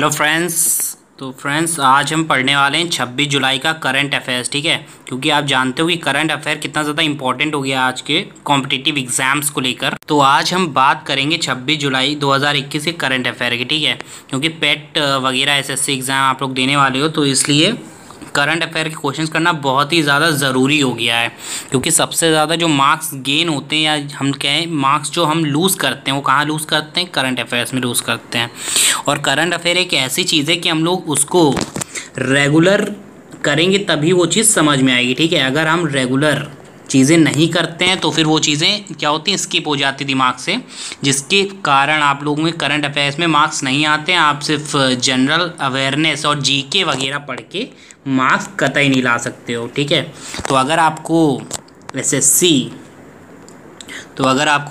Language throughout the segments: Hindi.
Hello friends. तो फ्रेंड्स आज हम पढ़ने वाले हैं 26 जुलाई का करंट अफेयर्स। ठीक है, क्योंकि आप जानते हो कि करंट अफेयर कितना ज़्यादा इंपॉर्टेंट हो गया आज के कॉम्पिटिटिव एग्जाम्स को लेकर। तो आज हम बात करेंगे 26 जुलाई 2021 के करंट अफेयर की। ठीक है, क्योंकि पेट वगैरह एसएससी एग्ज़ाम आप लोग देने वाले हो, तो इसलिए करंट अफेयर के क्वेश्चंस करना बहुत ही ज़्यादा ज़रूरी हो गया है। क्योंकि सबसे ज़्यादा जो मार्क्स गेन होते हैं या हम कहें मार्क्स जो हम लूज़ करते हैं वो कहाँ लूज़ करते हैं, करंट अफेयर्स में लूज़ करते हैं। और करंट अफेयर एक ऐसी चीज़ है कि हम लोग उसको रेगुलर करेंगे तभी वो चीज़ समझ में आएगी। ठीक है, अगर हम रेगुलर चीज़ें नहीं करते हैं तो फिर वो चीज़ें क्या होती हैं, स्किप हो जाती दिमाग से, जिसके कारण आप लोगों में करंट अफेयर्स में मार्क्स नहीं आते हैं। आप सिर्फ जनरल अवेयरनेस और जीके वगैरह पढ़ के मार्क्स कतई नहीं ला सकते हो। ठीक है, तो अगर आपको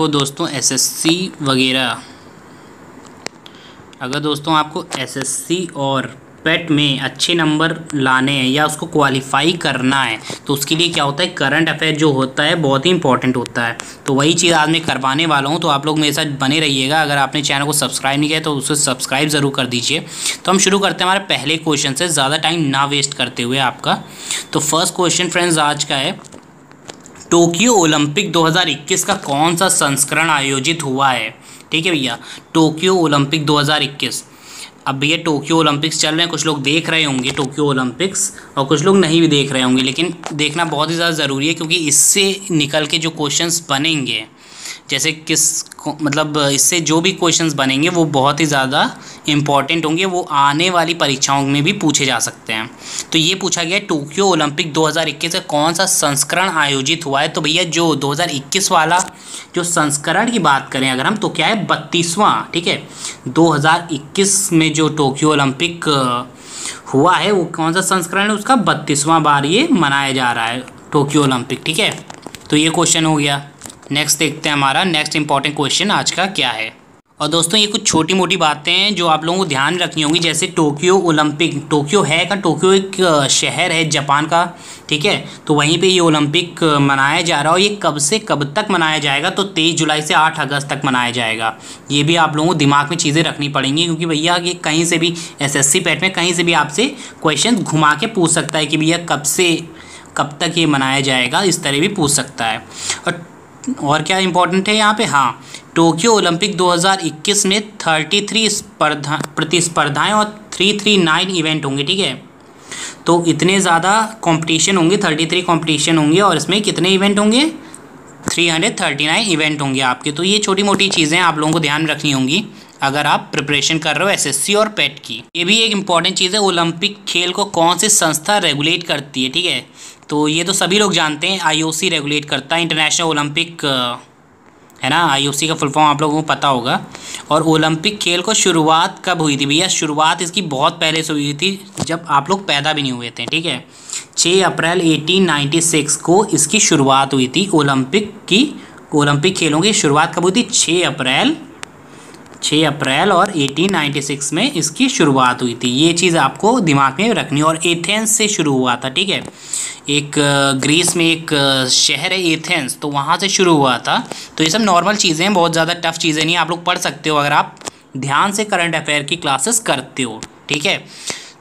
दोस्तों एसएससी वगैरह अगर दोस्तों आपको एसएससी और पेट में अच्छे नंबर लाने हैं या उसको क्वालिफाई करना है, तो उसके लिए क्या होता है, करंट अफेयर जो होता है बहुत ही इंपॉर्टेंट होता है। तो वही चीज़ आज मैं करवाने वाला हूँ, तो आप लोग मेरे साथ बने रहिएगा। अगर आपने चैनल को सब्सक्राइब नहीं किया तो उसे सब्सक्राइब ज़रूर कर दीजिए। तो हम शुरू करते हैं हमारे पहले क्वेश्चन से, ज़्यादा टाइम ना वेस्ट करते हुए आपका। तो फर्स्ट क्वेश्चन फ्रेंड्स आज का है, टोक्यो ओलंपिक 2021 का कौन सा संस्करण आयोजित हुआ है। ठीक है भैया, टोक्यो ओलंपिक 2021। अब भैया टोक्यो ओलंपिक्स चल रहे हैं, कुछ लोग देख रहे होंगे टोक्यो ओलंपिक्स और कुछ लोग नहीं भी देख रहे होंगे, लेकिन देखना बहुत ही ज़्यादा ज़रूरी है। क्योंकि इससे निकल के जो क्वेश्चंस बनेंगे, जैसे मतलब इससे जो भी क्वेश्चंस बनेंगे वो बहुत ही ज़्यादा इम्पॉर्टेंट होंगे, वो आने वाली परीक्षाओं में भी पूछे जा सकते हैं। तो ये पूछा गया टोक्यो ओलंपिक 2021 का कौन सा संस्करण आयोजित हुआ है। तो भैया जो 2021 वाला जो संस्करण की बात करें अगर हम, तो क्या है, 32वां। ठीक है, 2021 में जो टोक्यो ओलंपिक हुआ है वो कौन सा संस्करण है, उसका 32वां बार ये मनाया जा रहा है टोक्यो ओलंपिक। ठीक है, तो ये क्वेश्चन हो गया। नेक्स्ट देखते हैं हमारा नेक्स्ट इंपॉर्टेंट क्वेश्चन आज का क्या है। और दोस्तों ये कुछ छोटी मोटी बातें हैं जो आप लोगों को ध्यान रखनी होंगी। जैसे टोक्यो ओलंपिक, टोक्यो है का, टोक्यो एक शहर है जापान का। ठीक है, तो वहीं पे ये ओलंपिक मनाया जा रहा है। और ये कब से कब तक मनाया जाएगा, तो 23 जुलाई से 8 अगस्त तक मनाया जाएगा। ये भी आप लोगों को दिमाग में चीज़ें रखनी पड़ेंगी, क्योंकि भैया ये कहीं से भी एसएससी पैट में कहीं से भी आपसे क्वेश्चन घुमा के पूछ सकता है कि भैया कब से कब तक ये मनाया जाएगा, इस तरह भी पूछ सकता है। और क्या इंपॉर्टेंट है यहाँ पे, हाँ, टोक्यो ओलंपिक 2021 में 33 प्रतिस्पर्धाएं और 339 इवेंट होंगे। ठीक है, तो इतने ज़्यादा कंपटीशन होंगे, 33 कंपटीशन होंगे और इसमें कितने इवेंट होंगे, 339 इवेंट होंगे आपके। तो ये छोटी मोटी चीज़ें आप लोगों को ध्यान रखनी होंगी अगर आप प्रिपरेशन कर रहे हो एसएससी और पेट की। ये भी एक इम्पॉर्टेंट चीज़ है, ओलंपिक खेल को कौन सी संस्था रेगुलेट करती है। ठीक है, तो ये तो सभी लोग जानते हैं, आईओसी रेगुलेट करता है, इंटरनेशनल ओलंपिक है ना, आईओसी का फुल फॉर्म आप लोगों को पता होगा। और ओलंपिक खेल को शुरुआत कब हुई थी भैया, शुरुआत इसकी बहुत पहले से हुई थी, जब आप लोग पैदा भी नहीं हुए थे। ठीक है, 6 अप्रैल 1896 को इसकी शुरुआत हुई थी। ओलंपिक खेलों की शुरुआत कब हुई थी, 6 अप्रैल और 1896 में इसकी शुरुआत हुई थी। ये चीज़ आपको दिमाग में रखनी है। और एथेंस से शुरू हुआ था। ठीक है, एक ग्रीस में एक शहर है एथेंस, तो वहाँ से शुरू हुआ था। तो ये सब नॉर्मल चीज़ें हैं, बहुत ज़्यादा टफ चीज़ें नहीं, आप लोग पढ़ सकते हो अगर आप ध्यान से करंट अफेयर की क्लासेस करते हो। ठीक है,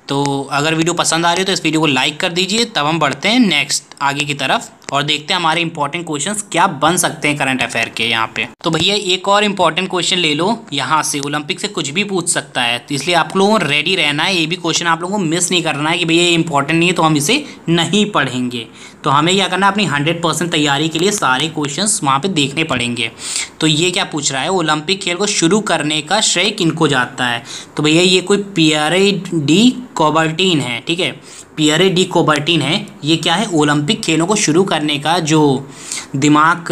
तो अगर वीडियो पसंद आ रही हो तो इस वीडियो को लाइक कर दीजिए। तब हम बढ़ते हैं नेक्स्ट आगे की तरफ और देखते हैं हमारे इंपॉर्टेंट क्वेश्चंस क्या बन सकते हैं करंट अफेयर के यहाँ पे। तो भैया एक और इंपॉर्टेंट क्वेश्चन ले लो, यहाँ से ओलंपिक से कुछ भी पूछ सकता है, तो इसलिए आप लोगों को रेडी रहना है। ये भी क्वेश्चन आप लोगों को मिस नहीं करना है कि भैया ये इंपॉर्टेंट नहीं है तो हम इसे नहीं पढ़ेंगे। तो हमें क्या करना है, अपनी 100% तैयारी के लिए सारे क्वेश्चंस वहाँ पे देखने पड़ेंगे। तो ये क्या पूछ रहा है, ओलंपिक खेल को शुरू करने का श्रेय किनको जाता है। तो भैया ये कोई पियरे डी कूबर्टिन है। ठीक है, पियरे डी कूबर्टिन है। ये क्या है, ओलंपिक खेलों को शुरू करने का जो दिमाग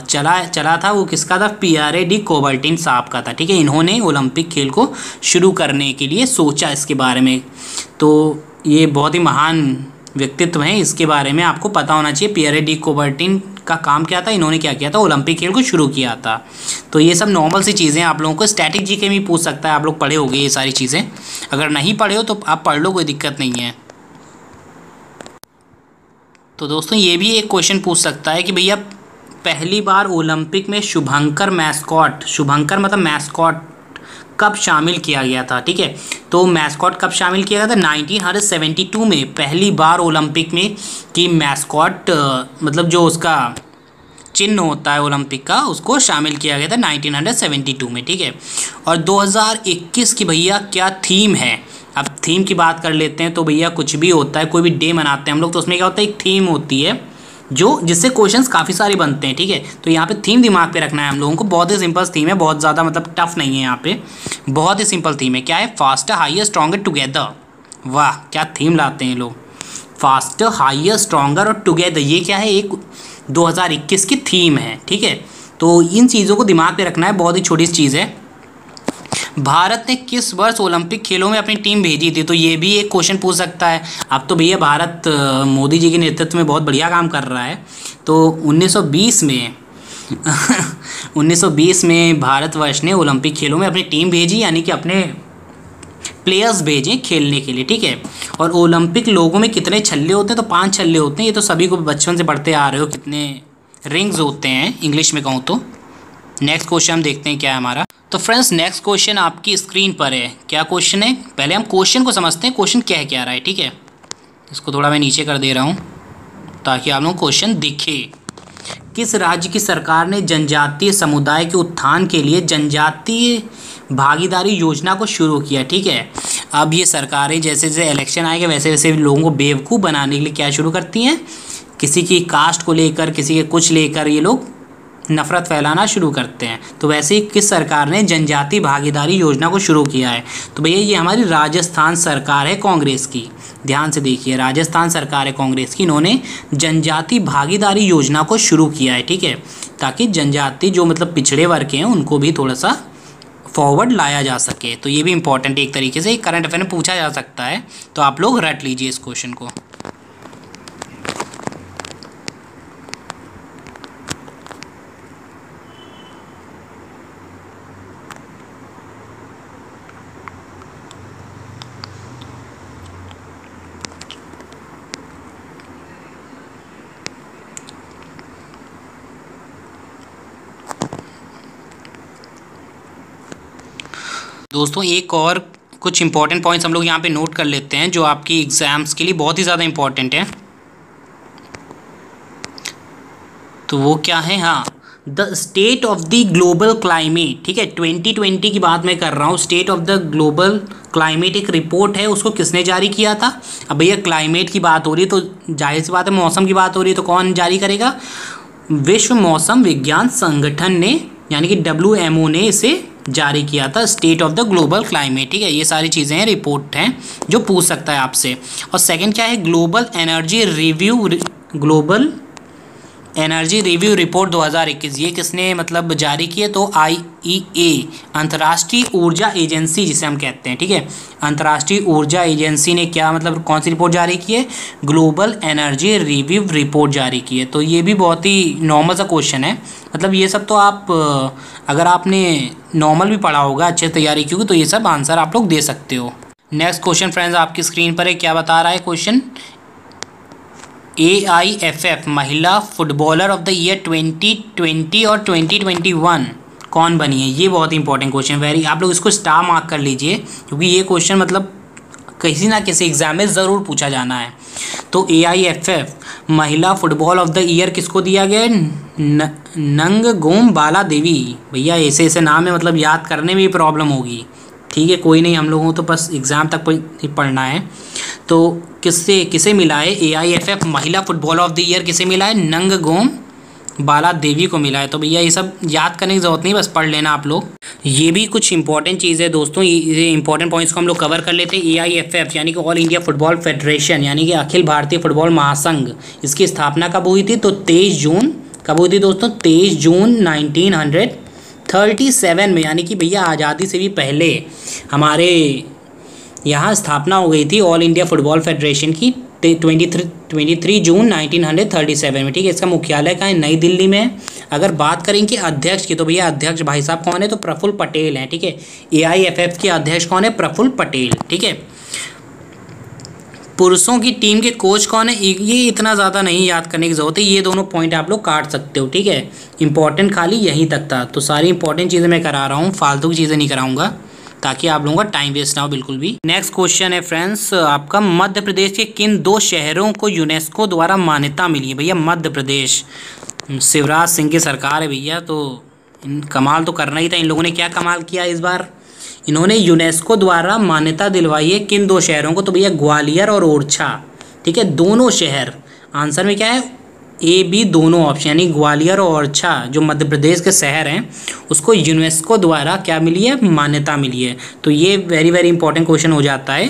चला था वो किसका था, पियरे डी कूबर्टिन साहब का था। ठीक है, इन्होंने ओलंपिक खेल को शुरू करने के लिए सोचा इसके बारे में। तो ये बहुत ही महान व्यक्तित्व हैं, इसके बारे में आपको पता होना चाहिए। पियरे डी कूबर्टिन का काम क्या था, इन्होंने क्या किया था, ओलंपिक खेल को शुरू किया था। तो ये सब नॉर्मल सी चीज़ें आप लोगों को स्टैटिक जीके में पूछ सकता है, आप लोग पढ़े होंगे ये सारी चीज़ें। अगर नहीं पढ़े हो तो आप पढ़ लो, कोई दिक्कत नहीं है। तो दोस्तों ये भी एक क्वेश्चन पूछ सकता है कि भैया पहली बार ओलंपिक में शुभंकर मतलब मैस्कॉट कब शामिल किया गया था, ठीक है। तो मैस्कॉट कब शामिल किया गया था? 1972 में पहली बार ओलंपिक में कि मैस्कॉट मतलब जो उसका चिन्ह होता है ओलंपिक का, उसको शामिल किया गया था 1972 में, ठीक है। और 2021 की भैया क्या थीम है? अब थीम की बात कर लेते हैं। तो भैया कुछ भी होता है, कोई भी डे मनाते हैं हम लोग, तो उसमें क्या होता है, एक थीम होती है जो जिससे क्वेश्चंस काफ़ी सारे बनते हैं, ठीक है। तो यहाँ पे थीम दिमाग पे रखना है हम लोगों को। बहुत ही सिंपल थीम है, बहुत ज़्यादा मतलब टफ नहीं है यहाँ पे, बहुत ही सिंपल थीम है। क्या है? Faster higher stronger together. वाह क्या थीम लाते हैं लोग, फास्टर हाइयर स्ट्रॉन्गर और टुगेदर। ये क्या है? एक 2021 की थीम है, ठीक है। तो इन चीज़ों को दिमाग पे रखना है, बहुत ही छोटी सी चीज़ है। भारत ने किस वर्ष ओलंपिक खेलों में अपनी टीम भेजी थी? तो ये भी एक क्वेश्चन पूछ सकता है। अब तो भैया भारत मोदी जी के नेतृत्व में बहुत बढ़िया काम कर रहा है। तो 1920 में 1920 में भारतवर्ष ने ओलंपिक खेलों में अपनी टीम भेजी, यानी कि अपने प्लेयर्स भेजें खेलने के लिए, ठीक है। और ओलंपिक लोगों में कितने छल्ले होते हैं? तो 5 छल्ले होते हैं। ये तो सभी को बचपन से पढ़ते आ रहे हो, कितने रिंग्स होते हैं इंग्लिश में कहूँ तो। नेक्स्ट क्वेश्चन हम देखते हैं क्या है हमारा। तो फ्रेंड्स नेक्स्ट क्वेश्चन आपकी स्क्रीन पर है। क्या क्वेश्चन है? पहले हम क्वेश्चन को समझते हैं, क्वेश्चन क्या रहा है, ठीक है। इसको थोड़ा मैं नीचे कर दे रहा हूँ ताकि आप लोगों को क्वेश्चन दिखे। किस राज्य की सरकार ने जनजातीय समुदाय के उत्थान के लिए जनजातीय भागीदारी योजना को शुरू किया, ठीक है। अब ये सरकारें जैसे जैसे इलेक्शन आएंगे वैसे वैसे लोगों को बेवकूफ़ बनाने के लिए क्या शुरू करती हैं, किसी की कास्ट को लेकर, किसी के कुछ लेकर ये लोग नफरत फैलाना शुरू करते हैं। तो वैसे ही किस सरकार ने जनजातीय भागीदारी योजना को शुरू किया है? तो भैया ये हमारी राजस्थान सरकार है कांग्रेस की। ध्यान से देखिए, राजस्थान सरकार है कांग्रेस की, इन्होंने जनजातीय भागीदारी योजना को शुरू किया है, ठीक है। ताकि जनजाति जो मतलब पिछड़े वर्ग हैं उनको भी थोड़ा सा फॉरवर्ड लाया जा सके। तो ये भी इंपॉर्टेंट एक तरीके से करंट अफेयर में पूछा जा सकता है। तो आप लोग रट लीजिए इस क्वेश्चन को। दोस्तों एक और कुछ इंपॉर्टेंट पॉइंट्स हम लोग यहाँ पे नोट कर लेते हैं जो आपकी एग्जाम्स के लिए बहुत ही ज़्यादा इंपॉर्टेंट है। तो वो क्या है? हाँ, the state of the global climate, ठीक है। 2020 की बात मैं कर रहा हूँ। State of the global climate एक रिपोर्ट है, उसको किसने जारी किया था? अब भैया क्लाइमेट की बात हो रही है तो जाहिर सी बात है मौसम की बात हो रही है, तो कौन जारी करेगा? विश्व मौसम विज्ञान संगठन ने, यानी कि WMO ने इसे जारी किया था, state of the global climate, ठीक है। ये सारी चीज़ें हैं, रिपोर्ट हैं जो पूछ सकता है आपसे। और सेकंड क्या है? Global energy review report 2021। ये किसने मतलब जारी किए? तो IEA, अंतर्राष्ट्रीय ऊर्जा एजेंसी जिसे हम कहते हैं, ठीक है। अंतर्राष्ट्रीय ऊर्जा एजेंसी ने क्या मतलब कौन सी रिपोर्ट जारी की है? ग्लोबल एनर्जी रिव्यू रिपोर्ट जारी की है। तो ये भी बहुत ही नॉर्मल सा क्वेश्चन है। मतलब ये सब तो आप अगर आपने नॉर्मल भी पढ़ा होगा अच्छे तैयारी की होगी तो ये सब आंसर आप लोग दे सकते हो। नेक्स्ट क्वेश्चन फ्रेंड्स आपकी स्क्रीन पर है। क्या बता रहा है क्वेश्चन? AIFF महिला फुटबॉलर ऑफ द ईयर 2020 और 2021 कौन बनी है? ये बहुत इंपॉर्टेंट क्वेश्चन, वेरी, आप लोग इसको स्टार मार्क कर लीजिए क्योंकि ये क्वेश्चन मतलब किसी ना किसी एग्जाम में ज़रूर पूछा जाना है। तो AIFF महिला फुटबॉल ऑफ द ईयर किसको दिया गया है? नंगगोम बाला देवी। भैया ऐसे ऐसे नाम है, मतलब याद करने में भी प्रॉब्लम होगी, ठीक है। कोई नहीं, हम लोगों को तो बस एग्ज़ाम तक पढ़ना है। तो किसे मिला है? AIFF महिला फुटबॉल ऑफ द ईयर किसे मिला है? नंगगोम बाला देवी को मिला है। तो भैया ये सब याद करने की ज़रूरत नहीं, बस पढ़ लेना आप लोग। ये भी कुछ इंपॉर्टेंट चीज़ है दोस्तों, ये इंपॉर्टेंट पॉइंट्स को हम लोग कवर कर लेते हैं। AIFF यानी कि ऑल इंडिया फुटबॉल फेडरेशन, यानी कि अखिल भारतीय फुटबॉल महासंघ, इसकी स्थापना कब हुई थी? तो 23 जून, कब हुई थी दोस्तों? 23 जून 1937 में, यानी कि भैया आज़ादी से भी पहले हमारे यहाँ स्थापना हो गई थी ऑल इंडिया फुटबॉल फेडरेशन की 23 जून 1937 में, ठीक है। इसका मुख्यालय कहाँ है? नई दिल्ली में है। अगर बात करें कि अध्यक्ष की, तो भैया अध्यक्ष भाई साहब कौन है? तो प्रफुल्ल पटेल हैं, ठीक है। AIFF के अध्यक्ष कौन है? प्रफुल्ल पटेल, ठीक है। पुरुषों की टीम के कोच कौन है? ये इतना ज़्यादा नहीं याद करने की ज़रूरत है, ये दोनों पॉइंट आप लोग काट सकते हो, ठीक है। इंपॉर्टेंट खाली यहीं तक था। तो सारी इंपॉर्टेंट चीज़ें मैं करा रहा हूँ, फालतू की चीज़ें नहीं कराऊँगा। ताकि आप लोगों का टाइम वेस्ट ना हो बिल्कुल भी। नेक्स्ट क्वेश्चन है फ्रेंड्स आपका, मध्य प्रदेश के किन 2 शहरों को यूनेस्को द्वारा मान्यता मिली है? भैया मध्य प्रदेश, शिवराज सिंह की सरकार है भैया, तो कमाल तो करना ही था। इन लोगों ने क्या कमाल किया इस बार, इन्होंने यूनेस्को द्वारा मान्यता दिलवाई है किन 2 शहरों को? तो भैया ग्वालियर और ओरछा, ठीक है, दोनों शहर। आंसर में क्या है? ए बी दोनों ऑप्शन, यानी ग्वालियर और ओरछा जो मध्य प्रदेश के शहर हैं उसको यूनेस्को द्वारा क्या मिली है? मान्यता मिली है। तो ये वेरी वेरी इंपॉर्टेंट क्वेश्चन हो जाता है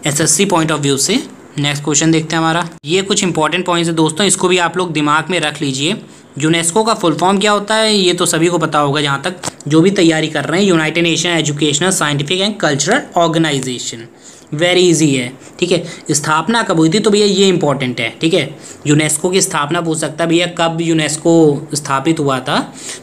एसएससी पॉइंट ऑफ व्यू से। नेक्स्ट क्वेश्चन देखते हैं हमारा। ये कुछ इंपॉर्टेंट पॉइंट्स है दोस्तों, इसको भी आप लोग दिमाग में रख लीजिए। यूनेस्को का फुल फॉर्म क्या होता है ये तो सभी को पता होगा, जहाँ तक जो भी तैयारी कर रहे हैं। United Nation Educational Scientific and Cultural Organization, very easy है, ठीक है। स्थापना कब हुई थी? तो भैया ये इंपॉर्टेंट है, ठीक है। यूनेस्को की स्थापना पूछ सकता है भैया कब यूनेस्को स्थापित हुआ था?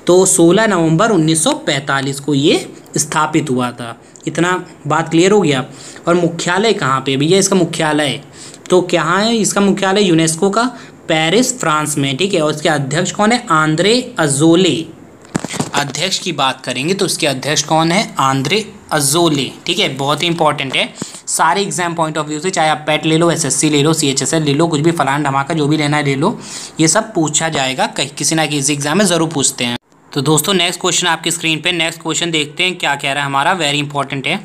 तो 16 नवंबर 1945 को ये स्थापित हुआ था। इतना बात क्लियर हो गया। और मुख्यालय कहाँ पे भैया इसका मुख्यालय? तो क्या है इसका मुख्यालय यूनेस्को का? पेरिस, फ्रांस में, ठीक है। और इसके अध्यक्ष कौन है? Andre Azoulay. अध्यक्ष की बात करेंगे तो इसके अध्यक्ष कौन है? आंद्रे अजोले, ठीक है। बहुत ही इंपॉर्टेंट है सारे एग्जाम पॉइंट ऑफ व्यू से, चाहे आप पेट ले लो, एसएससी ले लो, सीएचएसएल ले लो, कुछ भी फलान धमाका जो भी लेना है ले लो, ये सब पूछा जाएगा कहीं किसी ना किसी एग्जाम में ज़रूर पूछते हैं। तो दोस्तों नेक्स्ट क्वेश्चन आपकी स्क्रीन पे, नेक्स्ट क्वेश्चन देखते हैं क्या कह रहा है हमारा, वेरी इंपॉर्टेंट है।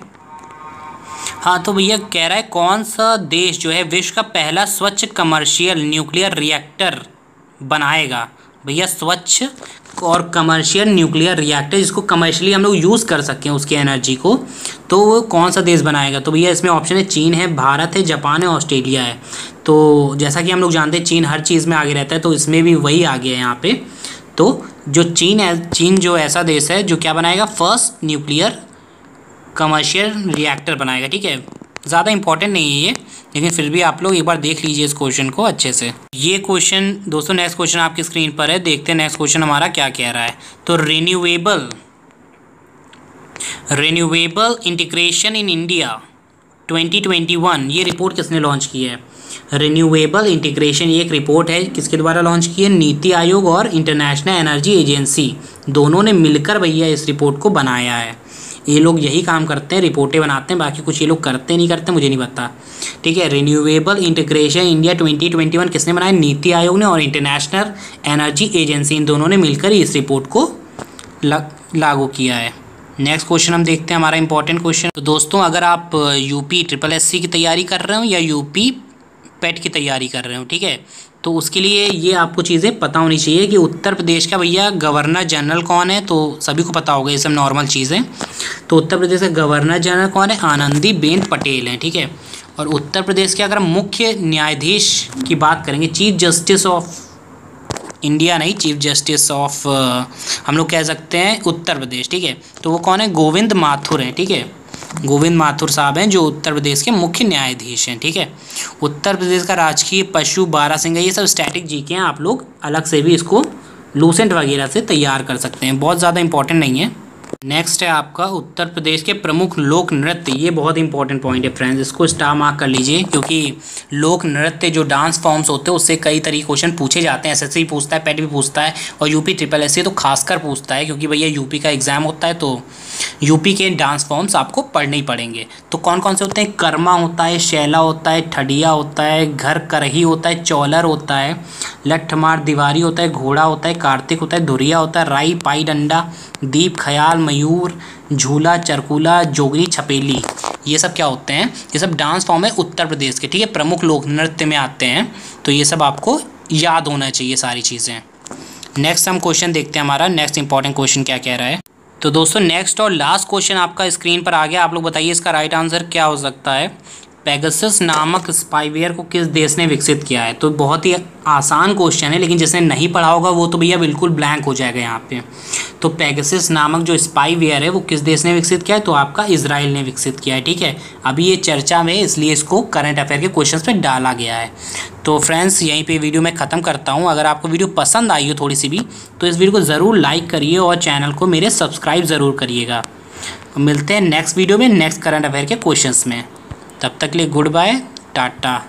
हाँ तो भैया कह रहा है कौन सा देश जो है विश्व का पहला स्वच्छ कमर्शियल न्यूक्लियर रिएक्टर बनाएगा? भैया स्वच्छ और कमर्शियल न्यूक्लियर रिएक्टर जिसको कमर्शियली हम लोग यूज़ कर सकें उसकी एनर्जी को, तो वो कौन सा देश बनाएगा? तो भैया इसमें ऑप्शन है चीन है, भारत है, जापान है, ऑस्ट्रेलिया है। तो जैसा कि हम लोग जानते हैं चीन हर चीज़ में आगे रहता है, तो इसमें भी वही आगे है यहाँ पे। तो जो चीन है, चीन जो ऐसा देश है जो क्या बनाएगा? फर्स्ट न्यूक्लियर कमर्शियल रिएक्टर बनाएगा, ठीक है। ज़्यादा इंपॉर्टेंट नहीं है ये, लेकिन फिर भी आप लोग एक बार देख लीजिए इस क्वेश्चन को अच्छे से। ये क्वेश्चन दोस्तों नेक्स्ट क्वेश्चन आपकी स्क्रीन पर है, देखते हैं नेक्स्ट क्वेश्चन हमारा क्या कह रहा है। तो रिन्यूएबल इंटीग्रेशन इन इंडिया 2021 ये रिपोर्ट किसने लॉन्च की है? रिन्यूएबल इंटीग्रेशन ये एक रिपोर्ट है, किसके द्वारा लॉन्च की है? नीति आयोग और इंटरनेशनल एनर्जी एजेंसी दोनों ने मिलकर भैया इस रिपोर्ट को बनाया है। ये लोग यही काम करते हैं, रिपोर्टें बनाते हैं, बाकी कुछ ये लोग करते नहीं करते मुझे नहीं पता, ठीक है। रिन्यूएबल इंटीग्रेशन इंडिया 2021 किसने बनाया? नीति आयोग ने और इंटरनेशनल एनर्जी एजेंसी, इन दोनों ने मिलकर इस रिपोर्ट को लागू किया है। नेक्स्ट क्वेश्चन हम देखते हैं हमारा इंपॉर्टेंट क्वेश्चन। तो दोस्तों अगर आप यूपी SSC की तैयारी कर रहे हो या यूपी पेट की तैयारी कर रहे हो, ठीक है, तो उसके लिए ये आपको चीज़ें पता होनी चाहिए कि उत्तर प्रदेश का भैया गवर्नर जनरल कौन है? तो सभी को पता होगा, ये सब नॉर्मल चीज़ें। तो उत्तर प्रदेश का गवर्नर जनरल कौन है? आनंदीबेन पटेल हैं, ठीक है। और उत्तर प्रदेश के अगर मुख्य न्यायाधीश की बात करेंगे, चीफ जस्टिस ऑफ इंडिया नहीं, चीफ जस्टिस ऑफ हम लोग कह सकते हैं उत्तर प्रदेश, ठीक है। तो वो कौन है? गोविंद माथुर हैं, ठीक है। गोविंद माथुर साहब हैं जो उत्तर प्रदेश के मुख्य न्यायाधीश हैं, ठीक है। उत्तर प्रदेश का राजकीय पशु बारहसिंगा, ये सब स्टैटिक जीके हैं, आप लोग अलग से भी इसको लूसेंट वगैरह से तैयार कर सकते हैं, बहुत ज़्यादा इंपॉर्टेंट नहीं है। नेक्स्ट है आपका उत्तर प्रदेश के प्रमुख लोक नृत्य, ये बहुत इंपॉर्टेंट पॉइंट है फ्रेंड्स, इसको स्टार मार्क कर लीजिए, क्योंकि लोक नृत्य जो डांस फॉर्म्स होते हैं उससे कई तरीके क्वेश्चन पूछे जाते हैं। एसएससी पूछता है, पेट भी पूछता है, और यूपी SSC तो खासकर पूछता है, क्योंकि भैया यूपी का एग्जाम होता है तो यूपी के डांस फॉर्म्स आपको पढ़ने ही पड़ेंगे। तो कौन कौन से होते हैं? कर्मा होता है, शैला होता है, ठडिया होता है, घर करही होता है, चौलर होता है, लठमार दीवारी होता है, घोड़ा होता है, कार्तिक होता है, धुरिया होता है, राई, पाई डंडा, दीप, ख्याल, मयूर, झूला, चरकुला, जोगनी, छपेली, ये सब क्या होते हैं? ये सब डांस फॉर्म है उत्तर प्रदेश के, ठीक है, प्रमुख लोक नृत्य में आते हैं। तो ये सब आपको याद होना चाहिए सारी चीज़ें। नेक्स्ट हम क्वेश्चन देखते हैं, हमारा नेक्स्ट इंपॉर्टेंट क्वेश्चन क्या कह रहा है। तो दोस्तों नेक्स्ट और लास्ट क्वेश्चन आपका स्क्रीन पर आ गया, आप लोग बताइए इसका राइट आंसर क्या हो सकता है। पेगासस नामक स्पाईवेयर को किस देश ने विकसित किया है? तो बहुत ही आसान क्वेश्चन है, लेकिन जिसने नहीं पढ़ा होगा वो तो भैया बिल्कुल ब्लैंक हो जाएगा यहाँ पे। तो पेगासस नामक जो स्पाईवेयर है वो किस देश ने विकसित किया है? तो आपका इजराइल ने विकसित किया है, ठीक है। अभी ये चर्चा में, इसलिए इसको करंट अफेयर के क्वेश्चन पे डाला गया है। तो फ्रेंड्स यहीं पे वीडियो मैं ख़त्म करता हूँ। अगर आपको वीडियो पसंद आई हो थोड़ी सी भी, तो इस वीडियो को ज़रूर लाइक करिए और चैनल को मेरे सब्सक्राइब ज़रूर करिएगा। मिलते हैं नेक्स्ट वीडियो में नेक्स्ट करंट अफेयर के क्वेश्चंस में, तब तक के लिए गुड बाय, टाटा।